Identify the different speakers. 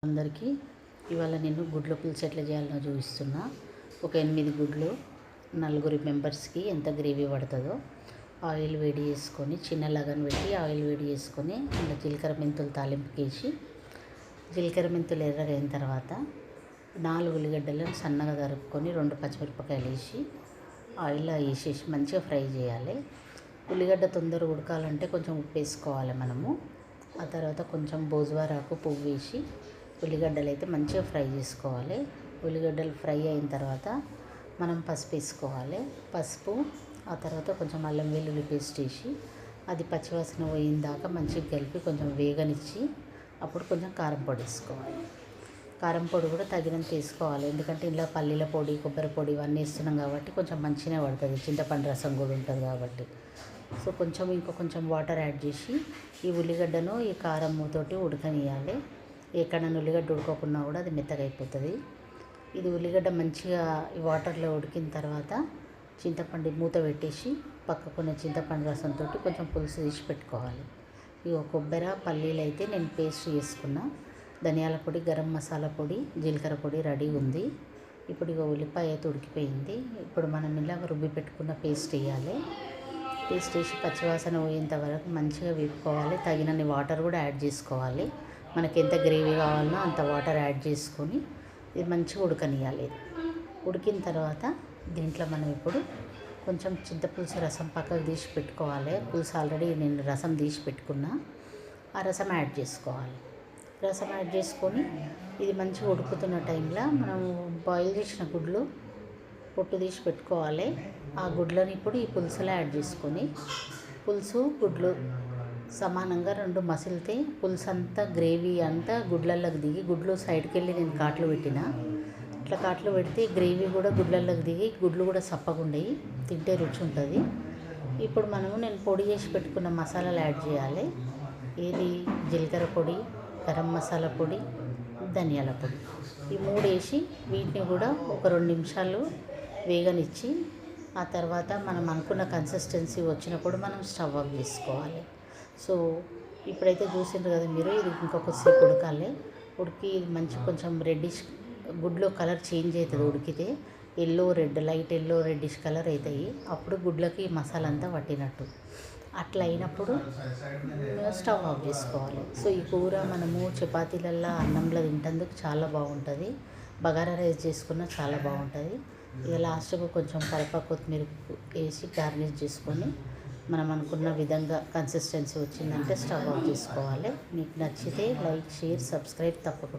Speaker 1: అందరికీ ఇవాళ నేను గుడ్ల పులుసు ఎట్లా చేయాలో చూపిస్తున్నా. ఒక 8 గుడ్లు, నలుగురి మెంబర్స్కి ఎంత గ్రేవీ పడుతుందో ఆయిల్ వేడి చేసుకొని, చిన్న లగన్ పెట్టి ఆయిల్ వేడి చేసుకొని అందులో జీలకర్ర మెంతులు తాలింపుకి వేసి, జీలకర్ర మెంతులు ఎర్రగైన తర్వాత 4 ఉల్లిగడ్డలను సన్నగా తరుపుకొని 2 పచ్చిమిరపకాయలు వేసి ఆయిల్లో వేసేసి మంచిగా ఫ్రై చేయాలి. ఉల్లిగడ్డ తొందరగా ఉడకాలంటే కొంచెం ఉప్పు వేసుకోవాలి మనము. ఆ తర్వాత కొంచెం బోజువారాకు పువ్వు వేసి ఉల్లిగడ్డలు అయితే మంచిగా ఫ్రై చేసుకోవాలి. ఉల్లిగడ్డలు ఫ్రై అయిన తర్వాత మనం పసుపు వేసుకోవాలి. పసుపు ఆ తర్వాత కొంచెం అల్లం వెల్లుల్లి పేస్ట్ వేసి అది పచ్చివాసన పోయిన దాకా మంచిగా కలిపి కొంచెం వేగనిచ్చి అప్పుడు కొంచెం కారం పొడి వేసుకోవాలి. కారం పొడి కూడా తగినంత వేసుకోవాలి, ఎందుకంటే ఇలా పల్లీల పొడి, కొబ్బరి పొడి ఇవన్నీ వేస్తున్నాం కాబట్టి కొంచెం మంచిగానే పడుతుంది. చింతపండు రసం కూడా ఉంటుంది కాబట్టి. సో కొంచెం వాటర్ యాడ్ చేసి ఈ ఉల్లిగడ్డను ఈ కారంతోటి ఉడకనియాలి. ఎక్కడైనా ఉల్లిగడ్డ ఉడకకుండా కూడా అది మెత్తగా అయిపోతుంది. ఇది ఉల్లిగడ్డ మంచిగా ఈ వాటర్లో ఉడికిన తర్వాత చింతపండు మూత పెట్టేసి పక్కకున్న చింతపండు రసంతో కొంచెం పులుసు తీసి పెట్టుకోవాలి. ఇక కొబ్బరి పల్లీలు అయితే నేను పేస్ట్ చేసుకున్నా. ధనియాల పొడి, గరం మసాలా పొడి, జీలకర్ర పొడి రెడీ ఉంది. ఇప్పుడు ఇక ఉల్లిపాయ అయితే ఉడికిపోయింది. ఇప్పుడు మనం ఇలా రుబ్బి పెట్టుకున్న పేస్ట్ వేయాలి. పేస్ట్ వేసి పచ్చివాసన పోయేంత వరకు మంచిగా వేపుకోవాలి. తగినన్ని వాటర్ కూడా యాడ్ చేసుకోవాలి. మనకి ఎంత గ్రేవీ కావాలనో అంత వాటర్ యాడ్ చేసుకొని ఇది మంచిగా ఉడకనియాలి. ఉడికిన తర్వాత దీంట్లో మనం ఇప్పుడు కొంచెం చింతపులుసు రసం పక్కకు తీసి పెట్టుకోవాలి. పులుసు ఆల్రెడీ నేను రసం తీసి పెట్టుకున్నా. ఆ రసం యాడ్ చేసుకోవాలి. రసం యాడ్ చేసుకొని ఇది మంచిగా ఉడుకుతున్న టైంలో మనం బాయిల్ చేసిన గుడ్లు పొట్టు తీసి పెట్టుకోవాలి. ఆ గుడ్లను ఇప్పుడు ఈ పులుసులో యాడ్ చేసుకొని పులుసు గుడ్లు సమానంగా 2 మసిలితే పులుసు అంతా గ్రేవీ అంతా గుడ్లలోకి దిగి, గుడ్లు సైడ్కి వెళ్ళి నేను కాట్లు పెట్టిన. ఇట్లా కాట్లు పెడితే గ్రేవీ కూడా గుడ్లలోకి దిగి గుడ్లు కూడా సప్పగా ఉండయి, తింటే రుచి ఉంటుంది. ఇప్పుడు నేను పొడి చేసి పెట్టుకున్న మసాలాలు యాడ్ చేయాలి. ఏది జీలకర్ర పొడి, గరం మసాలా పొడి, ధనియాల పొడి, ఈ 3 వేసి వీటిని కూడా ఒక 2 నిమిషాలు వేగనిచ్చి ఆ తర్వాత మనం అనుకున్న కన్సిస్టెన్సీ వచ్చినప్పుడు మనం స్టవ్ ఆఫ్ చేసుకోవాలి. సో ఇప్పుడైతే చూసిండ్రు కదా మీరు, ఇది ఇంకొకసేపు ఉడకాలి. ఉడికి ఇది మంచి కొంచెం రెడ్డిష్ గుడ్లో కలర్ చేంజ్ అవుతుంది. ఉడికితే లైట్ ఎల్లో రెడ్డిష్ కలర్ అవుతాయి. అప్పుడు గుడ్లకి మసాలా అంతా పట్టినట్టు. అట్లా అయినప్పుడు స్టవ్ ఆఫ్ చేసుకోవాలి. సో ఈ కూర మనము చపాతీలల్లో, అన్నంలో తింటందుకు చాలా బాగుంటుంది. బగారా రైస్ చేసుకున్నా చాలా బాగుంటుంది. ఇక లాస్ట్కు కొంచెం కరివేపాకు, కొత్తిమీర వేసి గార్నిష్ చేసుకొని మనం అనుకున్న విధంగా కన్సిస్టెన్సీ వచ్చిందంటే స్టవ్ ఆఫ్ చేసుకోవాలి. మీకు నచ్చితే లైక్, షేర్, సబ్స్క్రైబ్ తప్పకుండా.